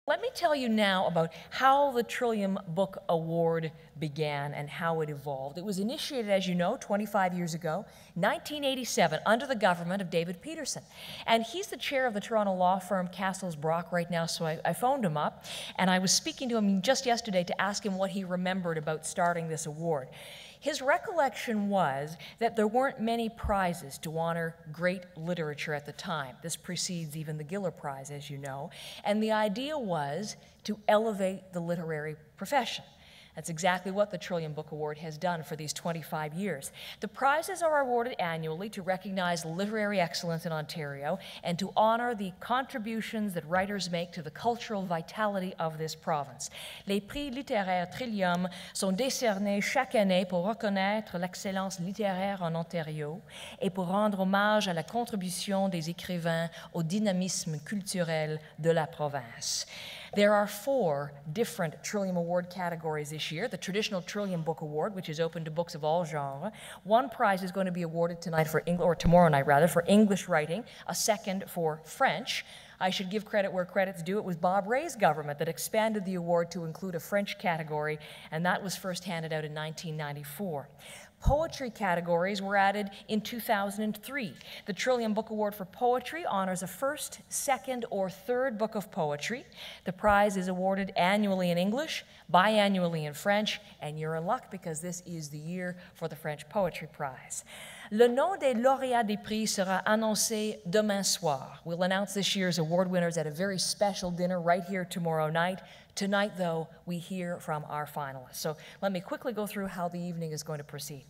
Let me tell you now about how the Trillium Book Award began and how it evolved. It was initiated, as you know, 25 years ago, 1987, under the government of David Peterson. And he's the chair of the Toronto law firm Castles Brock right now, so I phoned him up, and I was speaking to him just yesterday to ask him what he remembered about starting this award. His recollection was that there weren't many prizes to honor great literature at the time. This precedes even the Giller Prize, as you know. And the idea was to elevate the literary profession. That's exactly what the Trillium Book Award has done for these 25 years. The prizes are awarded annually to recognize literary excellence in Ontario and to honor the contributions that writers make to the cultural vitality of this province. Les prix littéraires Trillium sont décernés chaque année pour reconnaître l'excellence littéraire en Ontario et pour rendre hommage à la contribution des écrivains au dynamisme culturel de la province. There are 4 different Trillium Award categories this year. The traditional Trillium Book Award, which is open to books of all genres. One prize is going to be awarded tonight for or tomorrow night rather, for English writing, a second for French. I should give credit where credit's due. It was Bob Rae's government that expanded the award to include a French category, and that was first handed out in 1994. Poetry categories were added in 2003. The Trillium Book Award for Poetry honors a first, second, or third book of poetry. The prize is awarded annually in English, biannually in French, and you're in luck because this is the year for the French Poetry Prize. Le nom des lauréats des prix sera annoncé demain soir. We'll announce this year's award winners at a very special dinner right here tomorrow night. Tonight, though, we hear from our finalists. So let me quickly go through how the evening is going to proceed.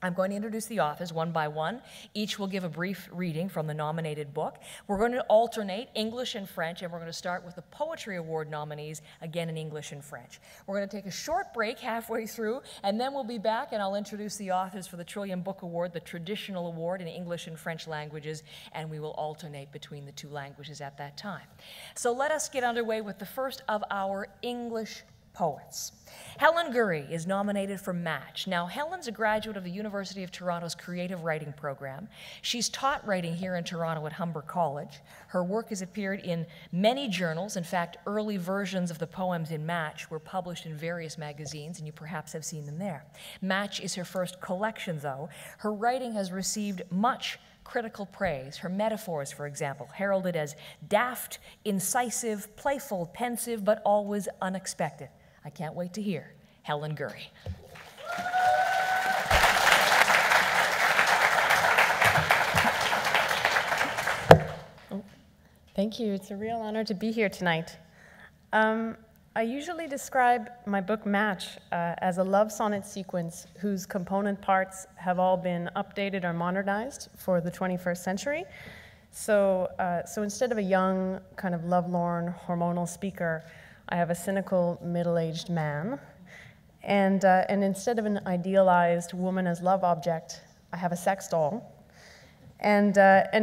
I'm going to introduce the authors one by one. Each will give a brief reading from the nominated book. We're going to alternate English and French, and we're going to start with the Poetry Award nominees, again in English and French. We're going to take a short break halfway through, and then we'll be back, and I'll introduce the authors for the Trillium Book Award, the traditional award in English and French languages, and we will alternate between the 2 languages at that time. So let us get underway with the first of our English poets. Helen Guri is nominated for Match. Now, Helen's a graduate of the University of Toronto's creative writing program. She's taught writing here in Toronto at Humber College. Her work has appeared in many journals. In fact, early versions of the poems in Match were published in various magazines, and you perhaps have seen them there. Match is her first collection, though. Her writing has received much critical praise. Her metaphors, for example, heralded as daft, incisive, playful, pensive, but always unexpected. I can't wait to hear Helen Guri. Thank you. It's a real honor to be here tonight. I usually describe my book Match as a love sonnet sequence whose component parts have all been updated or modernized for the 21st century. So instead of a young, kind of lovelorn, hormonal speaker, I have a cynical, middle-aged man. And instead of an idealized woman as love object, I have a sex doll. And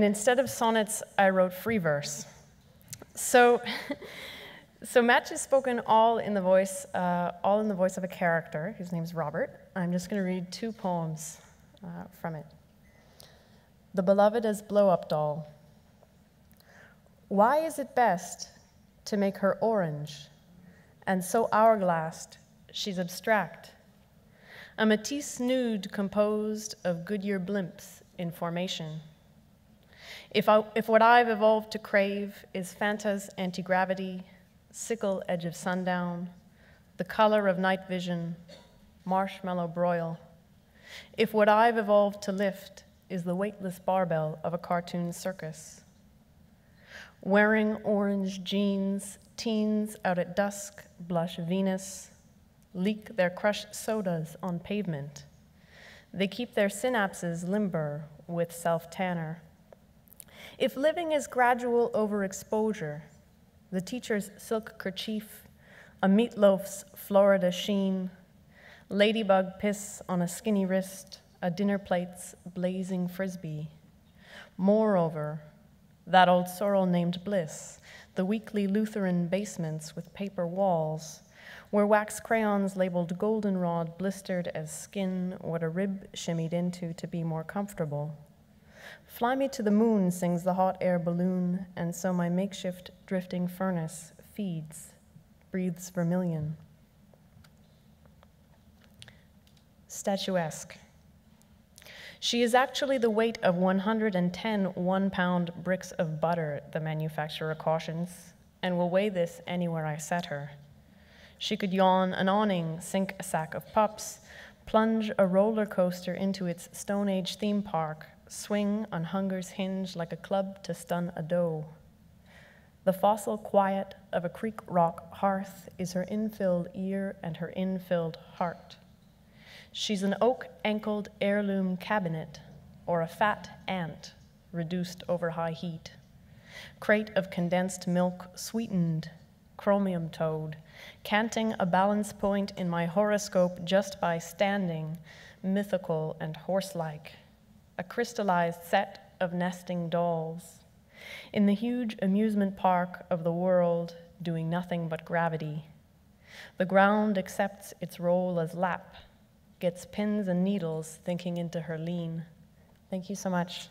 instead of sonnets, I wrote free verse. So Match is spoken all in the voice of a character. His name's Robert. I'm just going to read 2 poems from it. The Beloved as Blow-Up Doll. Why is it best to make her orange, and so hourglassed she's abstract? A Matisse nude composed of Goodyear blimps in formation. If what I've evolved to crave is Fanta's anti-gravity, sickle edge of sundown, the color of night vision, marshmallow broil. If what I've evolved to lift is the weightless barbell of a cartoon circus. Wearing orange jeans, teens out at dusk blush Venus, leak their crushed sodas on pavement. They keep their synapses limber with self-tanner. If living is gradual overexposure, the teacher's silk kerchief, a meatloaf's Florida sheen, ladybug piss on a skinny wrist, a dinner plate's blazing frisbee. Moreover, that old sorrel named Bliss, the weekly Lutheran basements with paper walls, where wax crayons labeled goldenrod blistered as skin what a rib shimmied into to be more comfortable. Fly me to the moon, sings the hot air balloon, and so my makeshift drifting furnace feeds, breathes vermilion. Statuesque. She is actually the weight of 110 one-pound bricks of butter, the manufacturer cautions, and will weigh this anywhere I set her. She could yawn an awning, sink a sack of pups, plunge a roller coaster into its Stone Age theme park, swing on hunger's hinge like a club to stun a doe. The fossil quiet of a creek rock hearth is her infilled ear and her infilled heart. She's an oak-ankled heirloom cabinet, or a fat ant reduced over high heat. Crate of condensed milk sweetened, chromium toad, canting a balance point in my horoscope just by standing, mythical and horse-like. A crystallized set of nesting dolls. In the huge amusement park of the world, doing nothing but gravity. The ground accepts its role as lap, gets pins and needles thinking into her lean. Thank you so much.